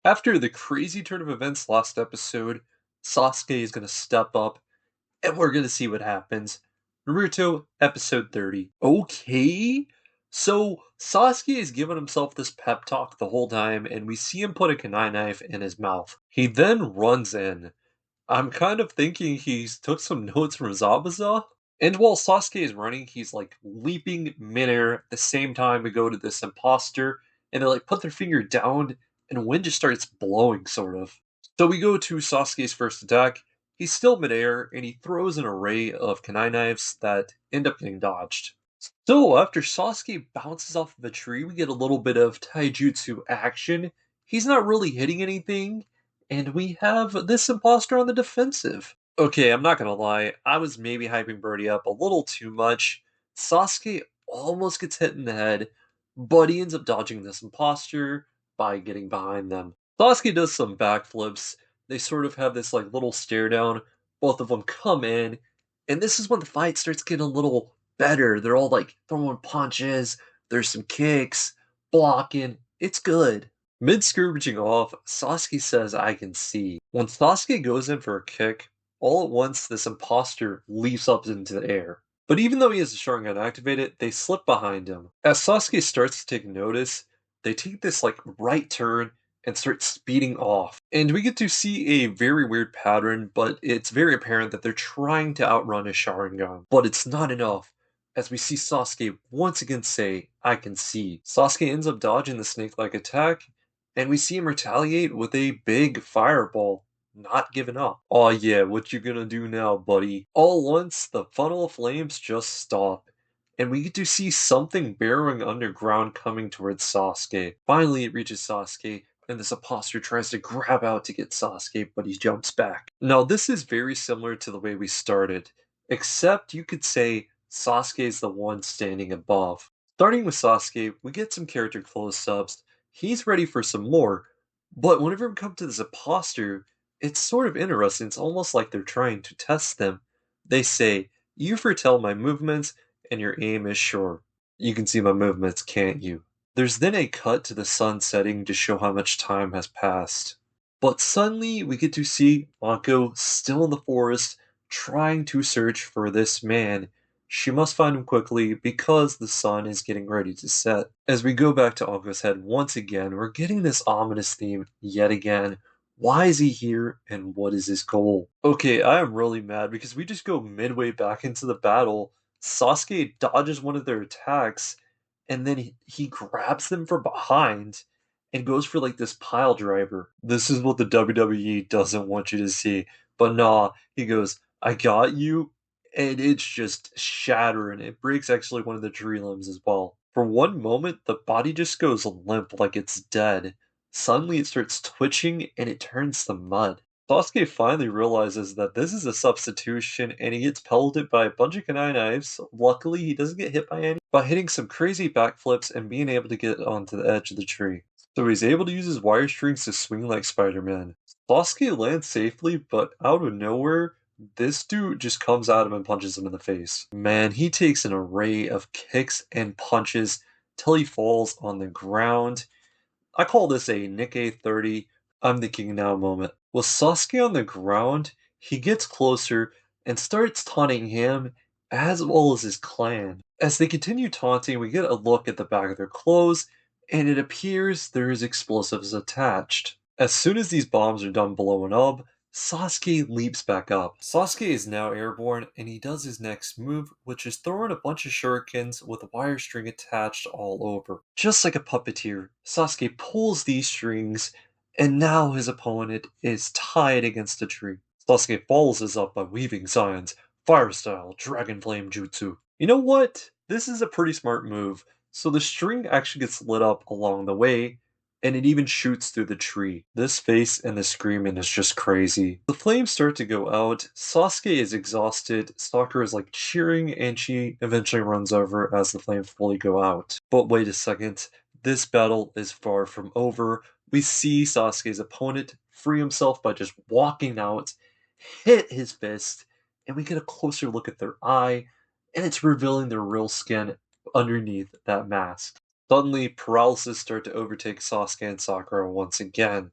After the crazy turn of events last episode, Sasuke is going to step up and we're going to see what happens. Naruto, episode 30. Okay. So Sasuke is giving himself this pep talk the whole time, and we see him put a kunai knife in his mouth. He then runs in. I'm kind of thinking he's took some notes from Zabuza. And while Sasuke is running, he's like leaping midair. At the same time, we go to this imposter, and they like put their finger down, and wind just starts blowing, sort of. So we go to Sasuke's first attack. He's still midair, and he throws an array of kunai knives that end up getting dodged. So after Sasuke bounces off of a tree, we get a little bit of taijutsu action. He's not really hitting anything, and we have this imposter on the defensive. Okay, I'm not gonna lie, I was maybe hyping Birdie up a little too much. Sasuke almost gets hit in the head, but he ends up dodging this imposter by getting behind them. Sasuke does some backflips. They sort of have this like little stare down. Both of them come in, and this is when the fight starts getting a little better. They're all like throwing punches, there's some kicks, blocking. It's good. Mid skirmishing off, Sasuke says, I can see. When Sasuke goes in for a kick, all at once this imposter leaps up into the air. But even though he has the Sharingan activated, they slip behind him. As Sasuke starts to take notice, they take this like right turn and start speeding off. And we get to see a very weird pattern, but it's very apparent that they're trying to outrun a Sharingan. But it's not enough, as we see Sasuke once again say, I can see. Sasuke ends up dodging the snake-like attack, and we see him retaliate with a big fireball, not giving up. Aw yeah, what you gonna do now, buddy? All at once, the funnel of flames just stop, and we get to see something burrowing underground coming towards Sasuke. Finally, it reaches Sasuke, and this imposter tries to grab out to get Sasuke, but he jumps back. Now, this is very similar to the way we started, except you could say Sasuke is the one standing above. Starting with Sasuke, we get some character close-ups. He's ready for some more, but whenever we come to this imposter, it's sort of interesting. It's almost like they're trying to test them. They say, you foretell my movements, and your aim is sure. You can see my movements, can't you? There's then a cut to the sun setting to show how much time has passed. But suddenly, we get to see Anko still in the forest, trying to search for this man. She must find him quickly because the sun is getting ready to set. As we go back to Anko's head once again, we're getting this ominous theme yet again. Why is he here, and what is his goal? Okay, I am really mad because we just go midway back into the battle. Sasuke dodges one of their attacks, and then he grabs them from behind and goes for like this pile driver. This is what the WWE doesn't want you to see. But nah, he goes, I got you, and it's just shattering. It breaks actually one of the tree limbs as well. For one moment, the body just goes limp like it's dead. Suddenly it starts twitching and it turns to mud. Sasuke finally realizes that this is a substitution and he gets pelted by a bunch of kunai knives. Luckily, he doesn't get hit by any, by hitting some crazy backflips and being able to get onto the edge of the tree. So he's able to use his wire strings to swing like Spider-Man. Sasuke lands safely, but out of nowhere, this dude just comes at him and punches him in the face. Man, he takes an array of kicks and punches till he falls on the ground. I call this a Nikkei 30, I'm the king now moment. With Sasuke on the ground, he gets closer and starts taunting him as well as his clan. As they continue taunting, we get a look at the back of their clothes, and it appears there is explosives attached. As soon as these bombs are done blowing up, Sasuke leaps back up. Sasuke is now airborne, and he does his next move, which is throwing a bunch of shurikens with a wire string attached all over. Just like a puppeteer, Sasuke pulls these strings, and now his opponent is tied against a tree. Sasuke follows this up by weaving Zaion's fire style dragon flame jutsu. You know what? This is a pretty smart move. So the string actually gets lit up along the way, and it even shoots through the tree. This face and the screaming is just crazy. The flames start to go out, Sasuke is exhausted, Sakura is like cheering, and she eventually runs over as the flames fully go out. But wait a second, this battle is far from over. We see Sasuke's opponent free himself by just walking out, hit his fist, and we get a closer look at their eye, and it's revealing their real skin underneath that mask. Suddenly, paralysis starts to overtake Sasuke and Sakura once again.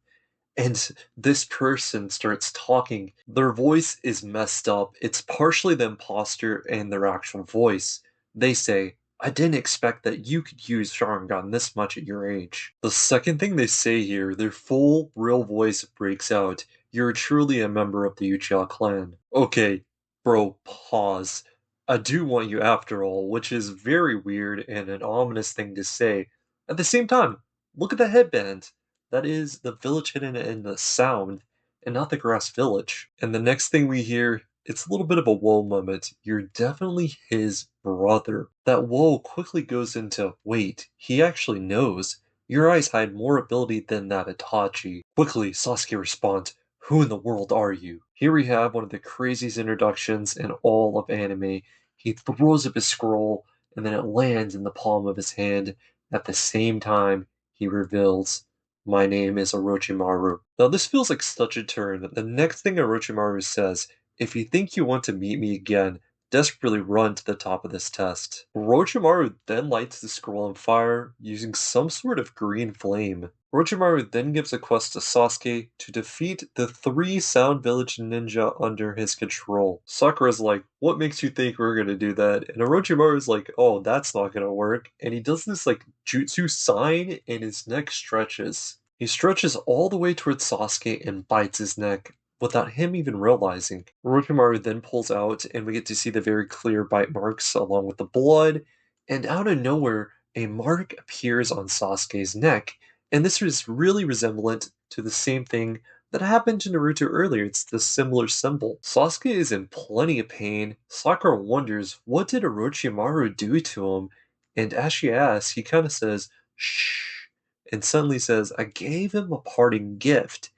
And this person starts talking. Their voice is messed up. It's partially the imposter and their actual voice. They say, I didn't expect that you could use Sharingan this much at your age. The second thing they say here, their full, real voice breaks out. You're truly a member of the Uchiha clan. Okay, bro, pause. I do want you after all, which is very weird and an ominous thing to say. At the same time, look at the headband. That is the village hidden in the sound, and not the grass village. And the next thing we hear, it's a little bit of a whoa moment. You're definitely his brother. That whoa quickly goes into, wait, he actually knows. Your eyes hide more ability than that Itachi. Quickly, Sasuke responds, who in the world are you? Here we have one of the craziest introductions in all of anime. He throws up his scroll, and then it lands in the palm of his hand. At the same time, he reveals, my name is Orochimaru. Now this feels like such a turn. The next thing Orochimaru says, if you think you want to meet me again, desperately run to the top of this test. Orochimaru then lights the scroll on fire using some sort of green flame. Orochimaru then gives a quest to Sasuke to defeat the 3 Sound Village ninja under his control. Sakura's like, what makes you think we're gonna do that? And Orochimaru's like, oh, that's not gonna work. And he does this like jutsu sign and his neck stretches. He stretches all the way towards Sasuke and bites his neck without him even realizing. Orochimaru then pulls out and we get to see the very clear bite marks along with the blood. And out of nowhere, a mark appears on Sasuke's neck. And this is really resemblant to the same thing that happened to Naruto earlier. It's the similar symbol. Sasuke is in plenty of pain. Sakura wonders, what did Orochimaru do to him? And as she asks, he kind of says, shh, and suddenly says, I gave him a parting gift.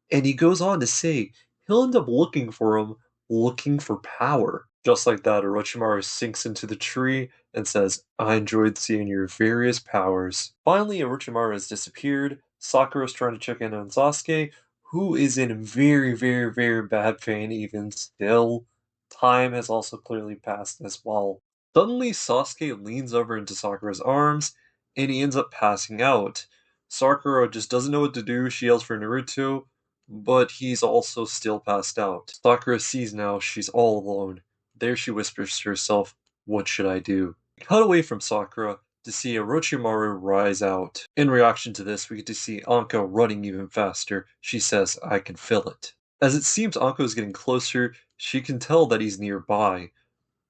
And he goes on to say, he'll end up looking for him, looking for power. Just like that, Orochimaru sinks into the tree and says, I enjoyed seeing your various powers. Finally, Orochimaru has disappeared. Sakura's trying to check in on Sasuke, who is in very, very, very bad pain even still. Time has also clearly passed as well. Suddenly, Sasuke leans over into Sakura's arms, and he ends up passing out. Sakura just doesn't know what to do. She yells for Naruto, but he's also still passed out. Sakura sees now she's all alone. There she whispers to herself, what should I do? Cut away from Sakura to see Orochimaru rise out. In reaction to this, we get to see Anko running even faster. She says, I can feel it. As it seems Anko is getting closer, she can tell that he's nearby.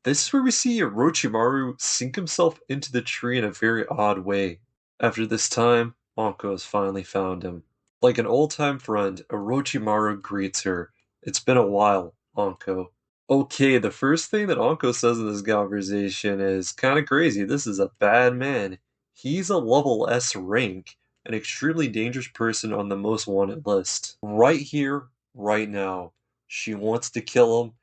This is where we see Orochimaru sink himself into the tree in a very odd way. After this time, Anko has finally found him. Like an old-time friend, Orochimaru greets her. It's been a while, Anko. Okay, the first thing that Anko says in this conversation is kind of crazy. This is a bad man. He's a level S rank, an extremely dangerous person on the most wanted list. Right here, right now. She wants to kill him,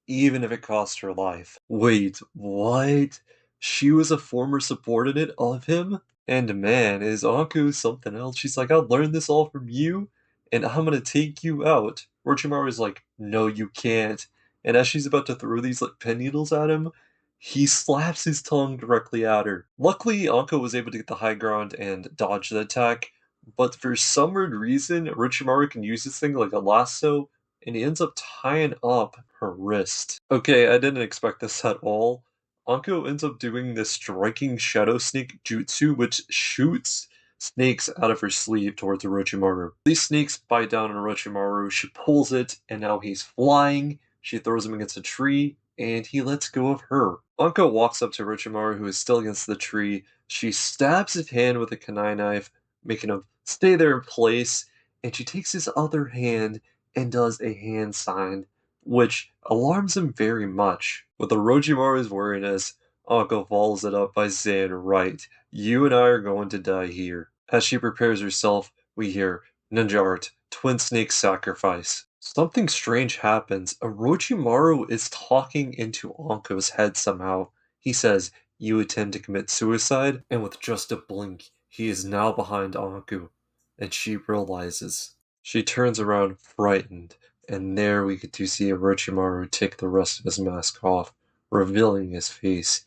even if it costs her life. Wait, what? She was a former subordinate of him? And man, is Anko something else? She's like, I learned this all from you, and I'm gonna take you out. Orochimaru's like, no, you can't. And as she's about to throw these like pen needles at him, he slaps his tongue directly at her. Luckily, Anko was able to get the high ground and dodge the attack, but for some weird reason, Orochimaru can use this thing like a lasso, and he ends up tying up her wrist. Okay, I didn't expect this at all. Anko ends up doing this striking shadow snake jutsu, which shoots snakes out of her sleeve towards Orochimaru. These snakes bite down on Orochimaru, she pulls it, and now he's flying. She throws him against a tree, and he lets go of her. Anko walks up to Orochimaru, who is still against the tree. She stabs his hand with a kunai knife, making him stay there in place, and she takes his other hand and does a hand sign, which alarms him very much. With Orochimaru's wariness, Anko follows it up by saying, right, you and I are going to die here. As she prepares herself, we hear, ninja art, twin snake sacrifice. Something strange happens. Orochimaru is talking into Anko's head somehow. He says, you intend to commit suicide? And with just a blink, he is now behind Anko. And she realizes. She turns around frightened, and there we get to see Orochimaru take the rest of his mask off, revealing his face,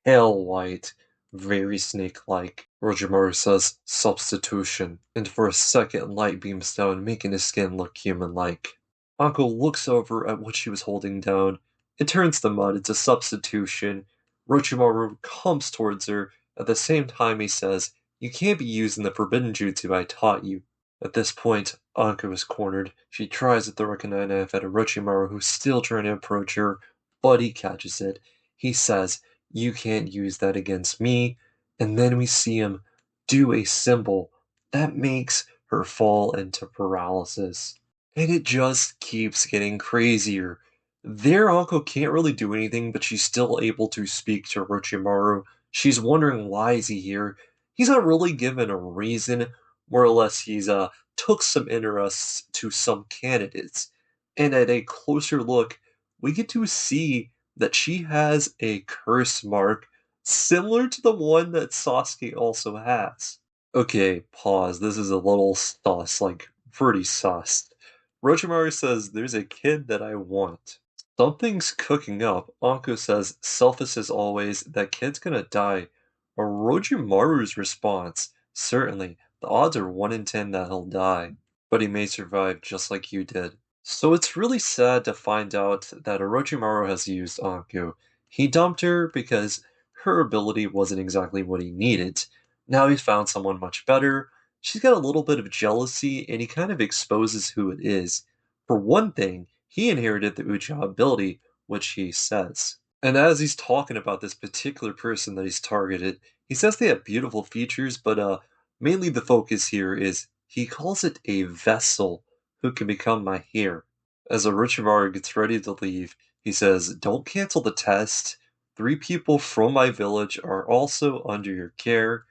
pale white, very snake-like. Orochimaru says, substitution, and for a second light beams down, making his skin look human-like. Anko looks over at what she was holding down. It turns to mud, it's a substitution. Orochimaru comes towards her. At the same time, he says, you can't be using the forbidden jutsu I taught you. At this point, Anko is cornered. She tries to throw a kunai knife at Orochimaru, who's still trying to approach her, but he catches it. He says, you can't use that against me. And then we see him do a symbol that makes her fall into paralysis. And it just keeps getting crazier. Their uncle can't really do anything, but she's still able to speak to Orochimaru. She's wondering why is he here. He's not really given a reason. More or less, he's took some interest to some candidates. And at a closer look, we get to see that she has a curse mark similar to the one that Sasuke also has. Okay, pause. This is a little sus, like pretty sus. Orochimaru says, there's a kid that I want. Something's cooking up. Anko says, selfish as always, that kid's gonna die. Orochimaru's response, certainly, the odds are 1 in 10 that he'll die, but he may survive just like you did. So it's really sad to find out that Orochimaru has used Anko. He dumped her because her ability wasn't exactly what he needed. Now he's found someone much better. She's got a little bit of jealousy, and he kind of exposes who it is. For one thing, he inherited the Uchiha ability, which he says. And as he's talking about this particular person that he's targeted, he says they have beautiful features, but mainly the focus here is he calls it a vessel who can become my heir. As Orochimaru gets ready to leave, he says, don't cancel the test. 3 people from my village are also under your care.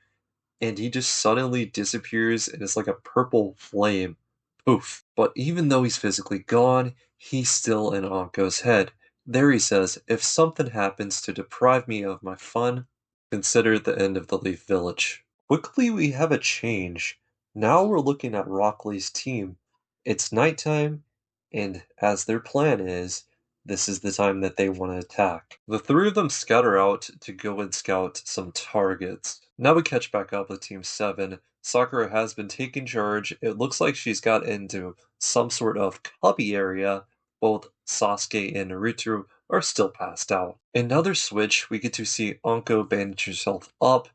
And he just suddenly disappears and it's like a purple flame. Poof. But even though he's physically gone, he's still in Anko's head. There he says, if something happens to deprive me of my fun, consider the end of the Leaf Village. Quickly we have a change. Now we're looking at Rockley's team. It's nighttime, and as their plan is, this is the time that they want to attack. The 3 of them scatter out to go and scout some targets. Now we catch back up with Team 7. Sakura has been taking charge. It looks like she's got into some sort of cubby area. Both Sasuke and Naruto are still passed out. Another switch, we get to see Anko bandage herself up,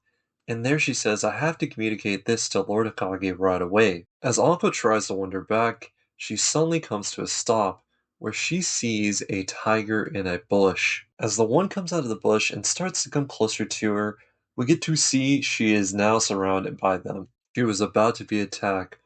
and there she says, I have to communicate this to Lord Hokage right away. As Anko tries to wander back, she suddenly comes to a stop where she sees a tiger in a bush. As the one comes out of the bush and starts to come closer to her, we get to see she is now surrounded by them. She was about to be attacked.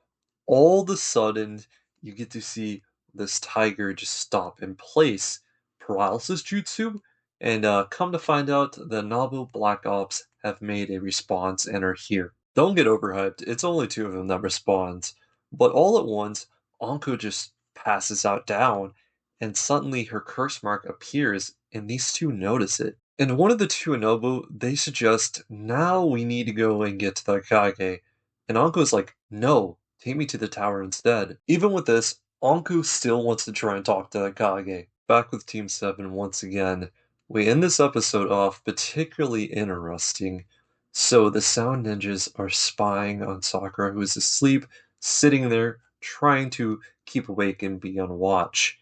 All of a sudden, you get to see this tiger just stop in place. Paralysis jutsu? And come to find out, the Nabu Black Ops have made a response and are here. Don't get overhyped, it's only 2 of them that responds. But all at once, Anko just passes out down, and suddenly her curse mark appears, and these 2 notice it. And one of the 2 Nobu, they suggest, now we need to go and get to the Kage. And Anko's like, no, take me to the tower instead. Even with this, Anko still wants to try and talk to the Kage. Back with Team 7 once again. We end this episode off particularly interesting. So the Sound Ninjas are spying on Sakura, who is asleep, sitting there, trying to keep awake and be on watch.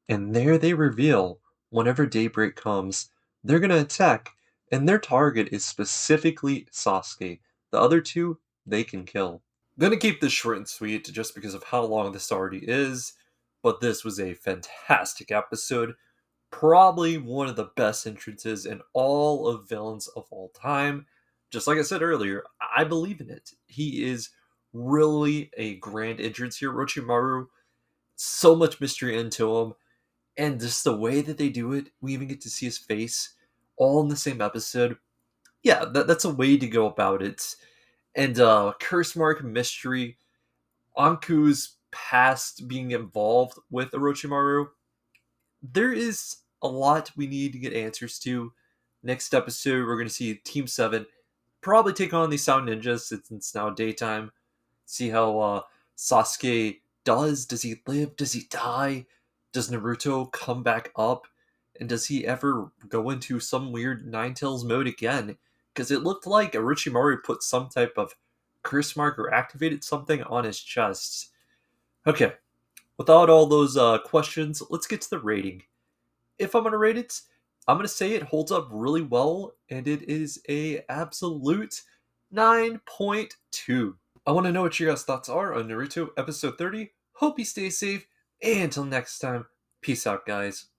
And there they reveal, whenever daybreak comes, they're gonna attack, and their target is specifically Sasuke. The other 2, they can kill. Gonna keep this short and sweet just because of how long this already is, but this was a fantastic episode. Probably one of the best entrances in all of Villains of all time. Just like I said earlier, I believe in it. He is really a grand entrance here, Orochimaru. So much mystery into him, and just the way that they do it, we even get to see his face all in the same episode. Yeah, that's a way to go about it. And curse mark mystery, Anku's past being involved with Orochimaru, there is a lot we need to get answers to. Next episode, we're going to see Team 7 probably take on these Sound Ninjas since it's now daytime. See how Sasuke does. Does he live? Does he die? Does Naruto come back up? And does he ever go into some weird Ninetales mode again? because it looked like Orochimaru put some type of curse mark or activated something on his chest. Okay, without all those questions, let's get to the rating. If I'm gonna rate it, I'm gonna say it holds up really well, and it is a absolute 9.2. I want to know what your guys' thoughts are on Naruto episode 30. Hope you stay safe, and until next time, peace out, guys.